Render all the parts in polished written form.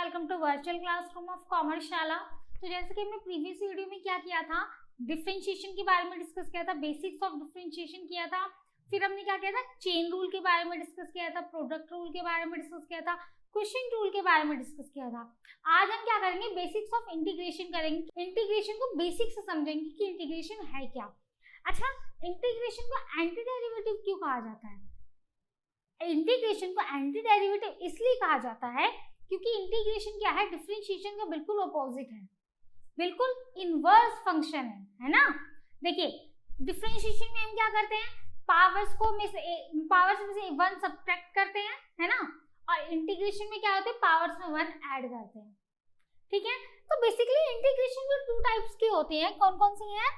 Welcome to virtual classroom of Commerceshala. तो जैसे कि हमने प्रीवियस वीडियो में क्या किया था, डिफरेंशिएशन के बारे में डिस्कस किया था, बेसिक्स ऑफ डिफरेंशिएशन किया था। फिर हमने क्या किया था, चेन रूल के बारे में डिस्कस किया था, प्रोडक्ट रूल के बारे में डिस्कस किया था, क्वोशिएंट रूल के बारे में डिस्कस किया था। आज हम क्या करेंगे, बेसिक्स ऑफ इंटीग्रेशन करेंगे। इंटीग्रेशन को बेसिक से समझेंगे कि इंटीग्रेशन है क्या। अच्छा, इंटीग्रेशन को एंटी डेरिवेटिव क्यों कहा जाता है? इंटीग्रेशन को एंटी डेरिवेटिव इसलिए कहा जाता है क्योंकि इंटीग्रेशन क्या है, डिफरेंशिएशन का बिल्कुल ऑपोजिट है, बिल्कुल इनवर्स फंक्शन है ना। देखिए, डिफरेंशिएशन में हम क्या करते हैं, पावर्स में से 1 सब्ट्रैक्ट करते हैं, है ना। और इंटीग्रेशन में क्या होता है, पावर्स में 1 ऐड करते हैं। ठीक है, तो बेसिकली इंटीग्रेशन में 2 टाइप्स की होती हैं। कौन कौन सी हैं?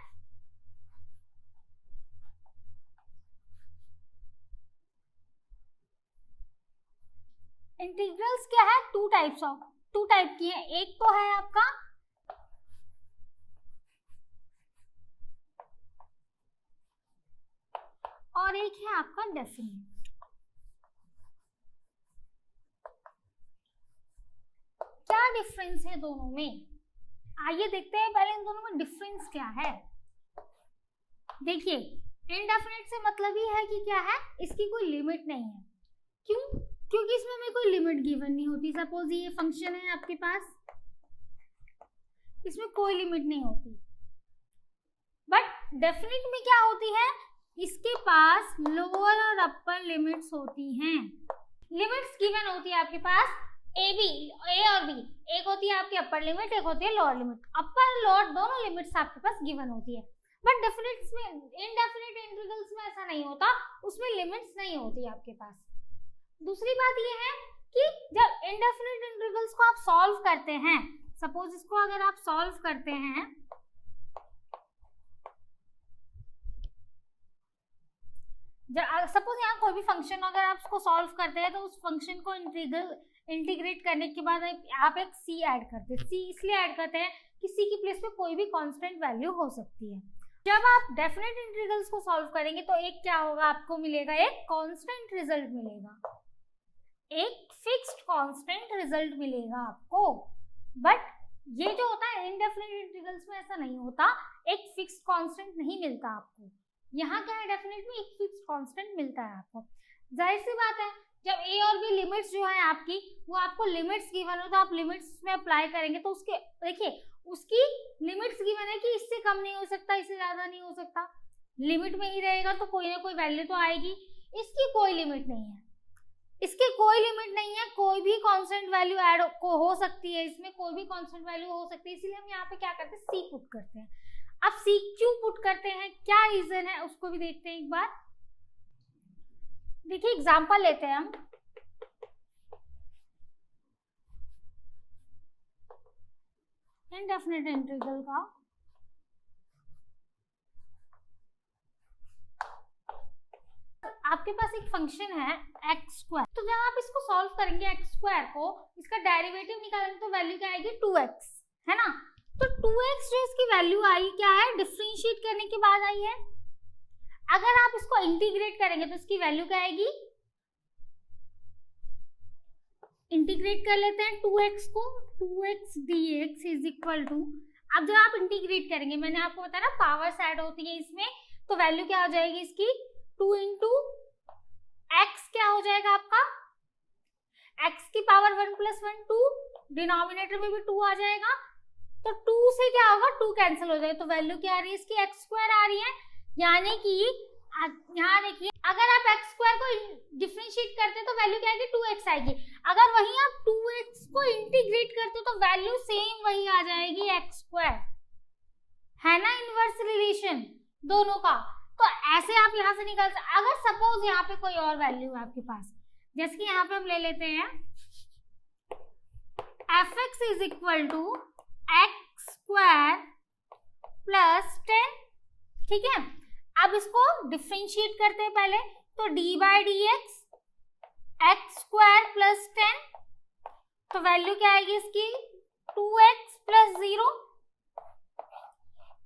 इंटीग्रल्स क्या है, 2 टाइप की है। एक तो है आपका और एक है आपका डेफिनेट। क्या डिफरेंस है दोनों में, आइए देखते हैं पहले इन दोनों में डिफरेंस क्या है। देखिए, इनडेफिनेट से मतलब ही है कि क्या है, इसकी कोई लिमिट नहीं है। क्यों? क्योंकि इसमें हमें कोई लिमिट गिवन नहीं होती। सपोज ये फंक्शन है आपके पास, इसमें कोई लिमिट नहीं होती। बट डेफिनेट में क्या होती है, इसके पास लोअर और अपर लिमिट्स होती हैं। लिमिट्स गिवन होती है आपके पास ए और बी। एक होती है आपकी अपर लिमिट, एक होती है लोअर लिमिट। अपर लोअर दोनों लिमिट्स आपके पास गिवन होती है। बट डेफिनेट्स में, इनडेफिनेट इंटीग्रल्स में ऐसा नहीं होता, उसमें लिमिट्स नहीं होती आपके पास। दूसरी बात ये है कि जब इनडेफिनेट इंटीग्रल्स को आप सॉल्व करते हैं, सपोज इसको अगर आप सॉल्व करते हैं, सपोज यहाँ कोई भी फंक्शन अगर आप उसको सॉल्व करते हैं तो उस फंक्शन को इंटीग्रेट करने के बाद आप एक सी ऐड करते हैं। सी इसलिए ऐड करते हैं कि सी की प्लेस पे कोई भी कांस्टेंट वैल्यू हो सकती है। जब आप डेफिनेट इंटीग्रल्स को सॉल्व करेंगे तो एक क्या होगा, आपको मिलेगा एक कांस्टेंट रिजल्ट मिलेगा, एक फिक्स्ड कांस्टेंट रिजल्ट मिलेगा आपको। बट ये जो होता है इनडेफिनेट इंटीग्रल्स में ऐसा नहीं होता, एक फिक्स्ड कांस्टेंट नहीं मिलता आपको। यहाँ क्या है, डेफिनेट में एक फिक्स्ड कांस्टेंट मिलता है आपको। जाहिर सी बात है, जब ए और बी लिमिट्स जो है आपकी, वो आपको लिमिट्स गिवन हो तो आप लिमिट्स में अप्लाई करेंगे तो उसके देखिए उसकी लिमिट्स गिवन है कि इससे कम नहीं हो सकता, इससे ज्यादा नहीं हो सकता, लिमिट में ही रहेगा तो कोई ना कोई वैल्यू तो आएगी। इसकी कोई लिमिट नहीं है, इसकी कोई लिमिट नहीं है, कोई भी कांस्टेंट वैल्यू ऐड हो सकती है, इसमें कोई भी कांस्टेंट वैल्यू हो सकती है। इसलिए हम यहाँ पे क्या करते हैं, सी पुट करते हैं। अब सी क्यों पुट करते हैं, क्या रीजन है, उसको भी देखते हैं एक बार। देखिए, एग्जांपल लेते हैं हम। इनडेफिनेट इंटीग्रल का आपके पास एक फंक्शन है एक्स स्क्वायर। तो जब आप इसको सॉल्व करेंगे एक्स स्क्वायर को, इसका डेरिवेटिव निकालेंगे तो वैल्यू क्या आएगी, 2x, है ना। तो 2x जो इसकी वैल्यू आई क्या है, डिफरेंशिएट करने के बाद आई है। अगर आप इसको इंटीग्रेट करेंगे तो इसकी वैल्यू क्या आएगी, इंटीग्रेट कर लेते हैं 2x को, 2x dx is equal to, अब जब आप इंटीग्रेट करेंगे, मैंने आपको बताया ना पावर्स ऐड होती है इसमें, तो वैल्यू क्या हो जाएगी इसकी, 2 इंटू एक्स क्या हो जाएगा आपका, x की पावर 1 + 1 2, डिनोमिनेटर में भी 2 आ जाएगा, तो 2 से क्या होगा, 2 कैंसिल हो जाएगा, तो वैल्यू क्या आ रही है इसकी, x स्क्वायर आ रही है। यानी कि यहाँ देखिए, अगर आप x स्क्वायर को डिफरेंशिएट करते हैं तो वैल्यू क्या आएगी, 2x आएगी। अगर वहीं आप 2x को इंटीग्रेट करते हो तो वैल्यू सेम वही आ जाएगी, x स्क्वायर, है ना, इनवर्स रिलेशन दोनों का। तो ऐसे आप यहाँ से निकाल सकते। अगर सपोज यहाँ पे कोई और वैल्यू है आपके पास, जैसे कि यहाँ पे हम ले लेते हैं fx is equal to x square plus 10, ठीक है। अब इसको डिफरेंशिएट करते हैं पहले, तो d/dx x स्क्वायर प्लस 10, तो वैल्यू क्या आएगी इसकी, 2x + 0,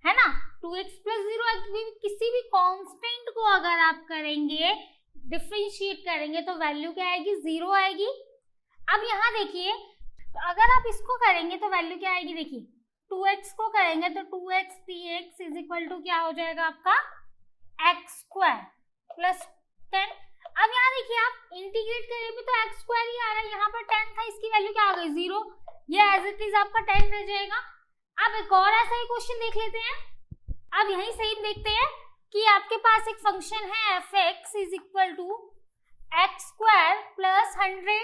है ना। 2x + 0, किसी भी कांस्टेंट को अगर आप करेंगे, डिफरेंशिएट करेंगे तो वैल्यू क्या आएगी, 0 आएगी। अब यहाँ देखिए, तो अगर आप इसको करेंगे तो वैल्यू क्या आएगी, देखिए 2x को करेंगे तो 2x dx is equal to क्या हो जाएगा आपका x स्क्वायर प्लस 10। अब यहाँ देखिए आप इंटीग्रेट करेंगे तो x स्क्वायर ही आ रहा है, यहाँ पर 10 था, इसकी वैल्यू क्या आ गई 0, ये एज इट इज आपका 10 रह जाएगा। अब एक और ऐसा ही क्वेश्चन देख लेते हैं। अब यहीं सेम देखते हैं कि आपके पास एक फंक्शन है f(x) is equal to x square plus 100।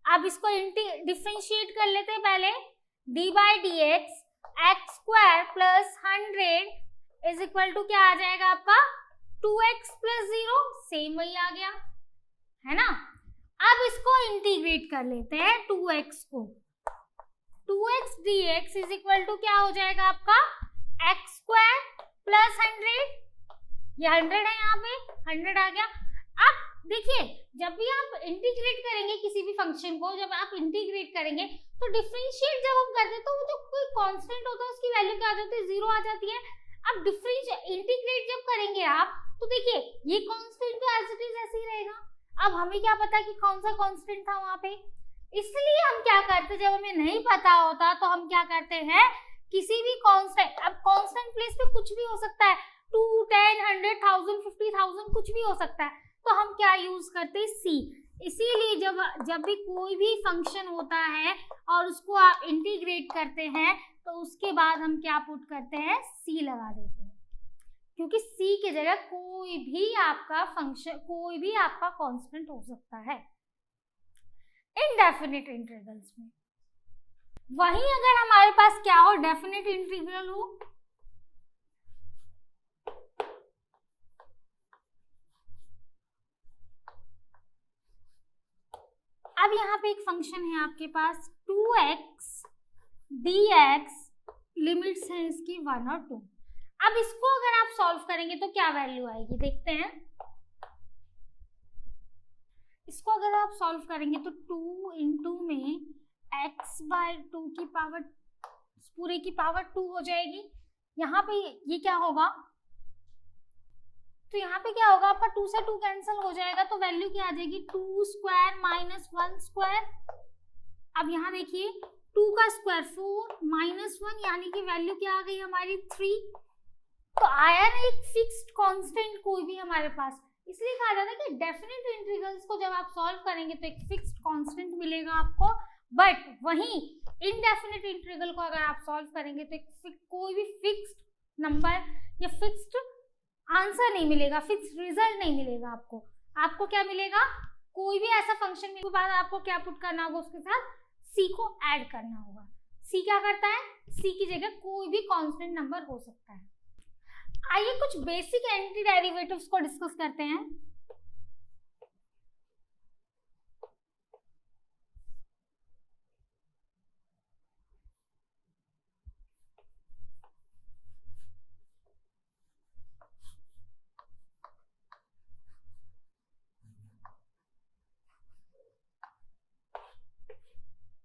अब इसको डिफरेंशिएट कर लेते हैं पहले, d by D X X square plus 100 is equal to क्या आ जाएगा आपका 2x प्लस 0, सेम वही आ गया है ना। अब इसको इंटीग्रेट कर लेते हैं 2x को, 2x dx is equal to क्या हो जाएगा आपका x स्क्वायर प्लस 100, ये 100 है, यहाँ पे 100 आ गया। अब देखिए जब भी आप इंटीग्रेट करेंगे किसी भी फंक्शन को, जब आप इंटीग्रेट करेंगे तो डिफरेंशिएट जब हम करते हैं तो वो जो कोई कांस्टेंट होता है उसकी वैल्यू क्या आ जाती है 0 आ जाती है। अब डिफरेंशिएट इंटीग्रेट जब करेंगे आप तो देखिए ये कांस्टेंट तो एज इट इज ऐसे ही रहेगा। अब हमें क्या पता कि कौन सा कांस्टेंट था वहां पे, इसलिए हम क्या करते, जब हमें नहीं पता होता तो हम क्या करते हैं किसी भी कांस्टेंट, अब कांस्टेंट प्लेस पे कुछ भी हो सकता है, 2, 10, 100, 1000, 50,000 कुछ भी हो सकता है, तो हम क्या यूज करते हैं सी। इसीलिए जब भी कोई भी फंक्शन होता है और उसको आप इंटीग्रेट करते हैं तो उसके बाद हम क्या पुट करते हैं सी लगा देते हैं, क्योंकि सी की जगह कोई भी आपका फंक्शन, कोई भी आपका कांस्टेंट हो सकता है इनडेफिनिट इंटीग्रल्स में। वहीं अगर हमारे पास क्या हो डेफिनिट इंटीग्रल हो, अब यहाँ पे एक फंक्शन है आपके पास 2x dx, लिमिट्स हैं इसकी 1 और 2। अब इसको अगर आप सॉल्व करेंगे तो क्या वैल्यू आएगी देखते हैं। इसको अगर आप सॉल्व करेंगे तो 2 इंटू में x बाय 2 की पावर पूरे की पावर 2 हो जाएगी। यहाँ पे ये क्या होगा, तो यहाँ पे क्या होगा आपका 2 से 2 कैंसिल हो जाएगा, तो वैल्यू क्या आ जाएगी 2 स्क्वायर माइनस 1 स्क्वायर। अब यहाँ देखिए 2 का स्क्वायर 4 माइनस 1 यानी कि वैल्यू क्या आ गई हमारी 3। तो आया ना एक फिक्स्ड कांस्टेंट कोई भी हमारे पास, इसलिए कहा जाता है कि डेफिनेट इंटीग्रल्स को जब आप सॉल्व करेंगे तो एक फिक्स्ड कांस्टेंट मिलेगा आपको, बट वहीं इनडेफिनेट इंटीग्रल को अगर आप सॉल्व करेंगे तो एक कोई भी फिक्स्ड नंबर या फिक्स्ड आंसर नहीं मिलेगा, फिक्स रिजल्ट नहीं मिलेगा आपको। आपको क्या मिलेगा, कोई भी ऐसा फंक्शन के बाद आपको क्या पुट करना होगा, उसके साथ सी को ऐड करना होगा। सी क्या करता है, सी की जगह कोई भी कांस्टेंट नंबर हो सकता है। आइए कुछ बेसिक एंटी डेरिवेटिव्स को डिस्कस करते हैं।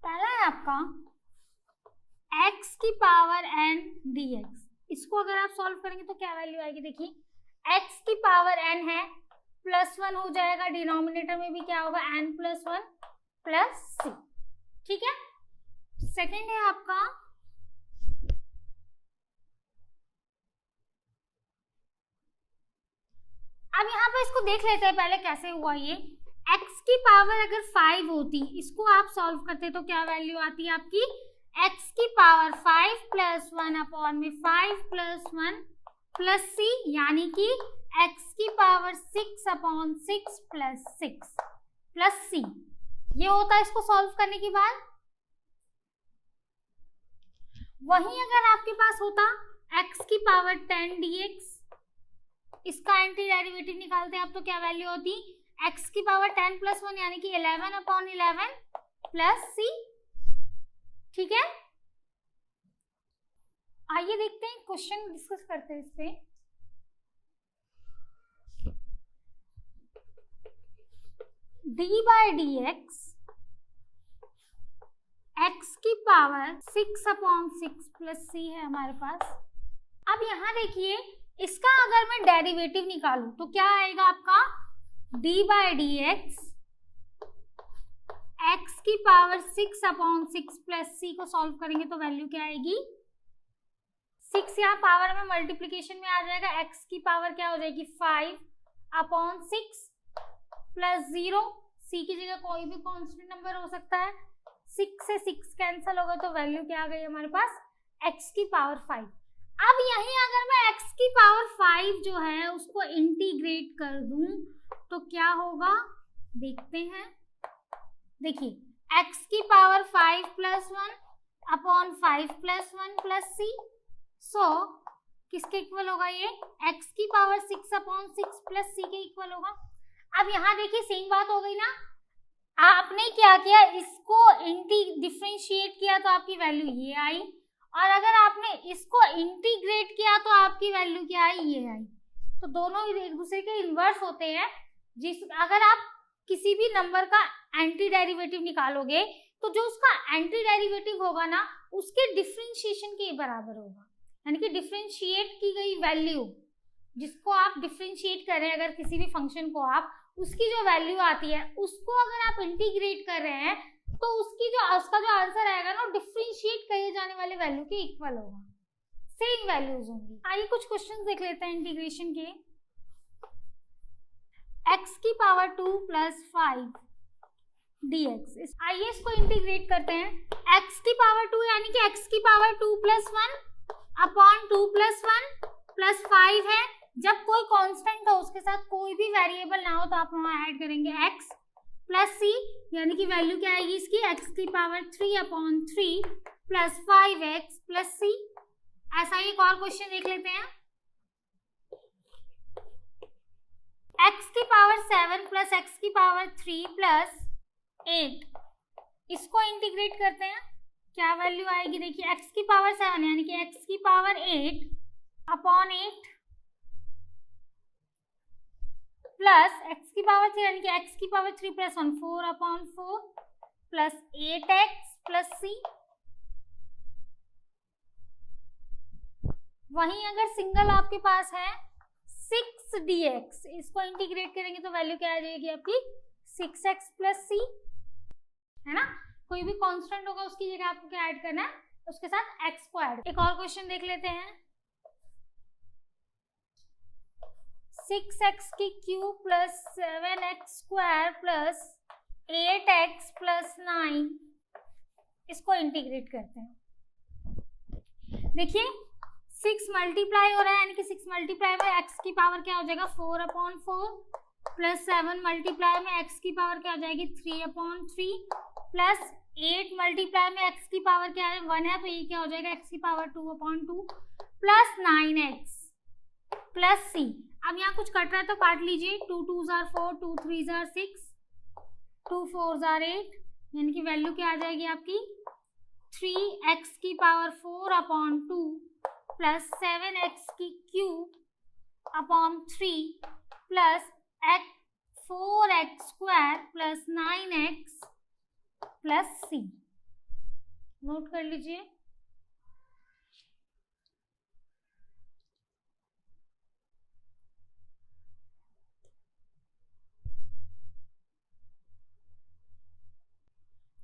पहला है आपका x की पावर n dx, इसको अगर आप सॉल्व करेंगे तो क्या वैल्यू आएगी, देखिए x की पावर n है +1 हो जाएगा, डिनोमिनेटर में भी क्या होगा n + 1 + c, ठीक है। सेकंड है आपका अब यहाँ पे इसको देख लेते हैं पहले कैसे हुआ ये। x की पावर अगर 5 होती, इसको आप सॉल्व करते तो क्या वैल्यू आती है आपकी, x की पावर 5 + 1 अपॉन में 5 + 1 + c, यानी कि x की पावर 6 अपॉन 6 + 6 + c, ये होता है इसको सॉल्व करने के बाद। वहीं अगर आपके पास होता x की पावर 10 dx, इसका एंटी डेरिवेटिव निकालते हैं आप तो क्या वैल्यू होती, x की पावर 10 + 1 यानी कि 11 अपॉन 11 + c, ठीक है। आइए देखते हैं क्वेश्चन डिस्कस करते हैं इस पे। d by D x x की पावर 6 अपॉन 6 + c है हमारे पास। अब यहाँ देखिए इसका अगर मैं डेरिवेटिव निकालूं तो क्या आएगा आपका, d by D x x की पावर 6/6 प्लस c को सॉल्व करेंगे तो वैल्यू क्या आएगी? 6 यहाँ पावर में मल्टीप्लीकेशन में आ जाएगा, x की पावर क्या हो जाएगी? 5/6 प्लस 0, c की जगह कोई भी कांस्टेंट नंबर हो सकता है। 6 से 6 कैंसिल होगा तो वैल्यू क्या आ गई हमारे पास? x की पावर 5। अब यहीं अगर मैं x की पावर 5 जो है उसको इंटीग्रेट कर दूं तो क्या होगा देखते हैं। देखिए x की power 5 plus 1/5 plus 1 plus c, सो किसके इक्वल होगा ये? x की पावर 6/6 प्लस c के इक्वल होगा। अब यहाँ देखिए सेम बात हो गई ना, आपने क्या किया, इसको डिफरेंशिएट किया तो आपकी वैल्यू ये आई, और अगर आपने इसको इंटीग्रेट किया तो आपकी वैल्यू क्या आई? ये आई। तो दोनों एक दूसरे के इन्वर्स होते हैं। अगर आप किसी भी नंबर का एंटी डेरिवेटिव निकालोगे तो जो उसका एंटी डेरिवेटिव होगा ना उसके डिफरेंशिएशन के बराबर होगा, यानी कि डिफरेंशिएट की गई वैल्यू जिसको आप डिफरेंशिएट कर रहे हैं, अगर किसी भी फंक्शन को आप, उसकी जो वैल्यू आती है उसको अगर आप इंटीग्रेट कर रहे हैं तो उसका जो आंसर आएगा ना डिफरेंशिएट किए जाने वाले वैल्यू के इक्वल होगा, सेम वैल्यूज होंगी। आइए कुछ क्वेश्चंस देख लेते हैं इंटीग्रेशन के। x की पावर 2 प्लस 5 dx, आइए इसको इंटीग्रेट करते हैं। x की पावर 2 यानी कि x की पावर 2 प्लस 1/2 प्लस 1 प्लस 5 है। जब कोई कांस्टेंट हो उसके साथ कोई भी वेरिएबल ना हो तो आप वहां ऐड करेंगे x प्लस c, यानी कि वैल्यू क्या आएगी इसकी? x की power 3/3 plus 5x plus c। ऐसा ही एक और क्वेश्चन देख लेते हैं। x की पावर 7 प्लस x की पावर 3 प्लस 8, इसको इंटीग्रेट करते हैं, क्या वैल्यू आएगी? देखिए x की पावर 7 यानी कि x की पावर 8/8 प्लस x की पावर 3 यानी कि x की power 3 plus 1 4/4 plus 8x plus c। वहीं अगर सिंगल आपके पास है 6 dx, इसको इंटीग्रेट करेंगे तो वैल्यू क्या आ जाएगी आपकी? 6x प्लस c, है ना। कोई भी कांस्टेंट होगा उसकी जगह आपको क्या ऐड करना है? उसके साथ x को ऐड। एक और क्वेश्चन देख लेते हैं। 6x की cube plus 7x square plus 8x plus 9, इसको इंटीग्रेट करते हैं। देखिए 6 मल्टीप्लाई हो रहा है, यानी कि 6 मल्टीप्लाई में x की पावर क्या हो जाएगा? 4/4 प्लस 7 मल्टीप्लाई में x की पावर क्या हो जाएगी? 3/3 प्लस 8 मल्टीप्लाई में x की पावर क्या है? 1 है, तो ये क्या हो जाएगा? x की power 2/2 plus 9x plus c। अब यहाँ कुछ कट रहा है तो काट लीजिए। 2 2s are 4, 2 3s are 6, 2 4s are 8, यानी कि वैल्यू क्या आ जाएगी आपकी? 3x की पावर 4/2 प्लस 7x की क्यूब/3 plus 4x square plus 9x plus c। Note कर लीजिए।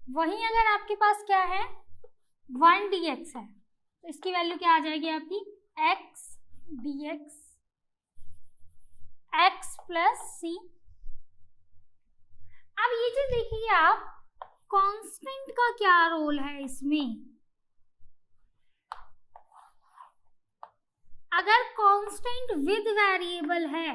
वहीं अगर आपके पास क्या है? 1 dx है तो इसकी वैल्यू क्या आ जाएगी आपकी? x dx x plus c। अब ये चीज देखिए आप, कांस्टेंट का क्या रोल है इसमें? अगर कांस्टेंट विद वेरिएबल है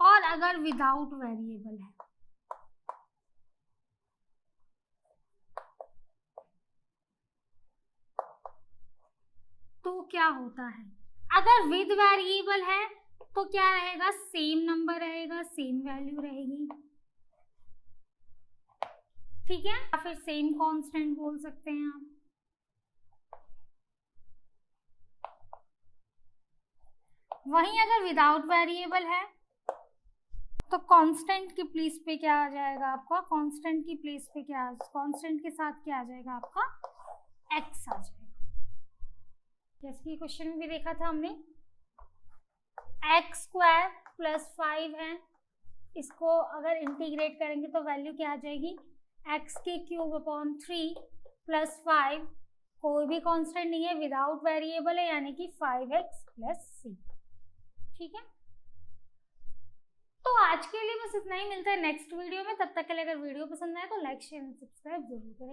और अगर विदाउट वेरिएबल है, तो क्या होता है? अगर विद वेरिएबल है तो क्या रहेगा? सेम नंबर रहेगा, सेम वैल्यू रहेगी, ठीक है, या फिर सेम कांस्टेंट बोल सकते हैं आप। वहीं अगर विदाउट वेरिएबल है तो कांस्टेंट की प्लेस पे क्या आ जाएगा आपका? कांस्टेंट की प्लेस पे क्या, कांस्टेंट के साथ क्या आ जाएगा आपका? x आ जाएगा। जैसे कि क्वेश्चन में भी देखा था हमने, एक्स स्क्वायर प्लस 5 है, इसको अगर इंटीग्रेट करेंगे तो वैल्यू क्या आ जाएगी, एक्स के क्यूब अपॉन 3 प्लस 5, कोई भी कांस्टेंट नहीं है, विदाउट वेरिएबल है, यानी कि 5x प्लस सी। ठीक है, तो आज के लिए बस इतना ही, मिलता है नेक्स्ट वीडियो में। तब तक के लिए अगर वीडियो पसंद आए तो लाइक शेयर एंड सब्सक्राइब जरूर करें।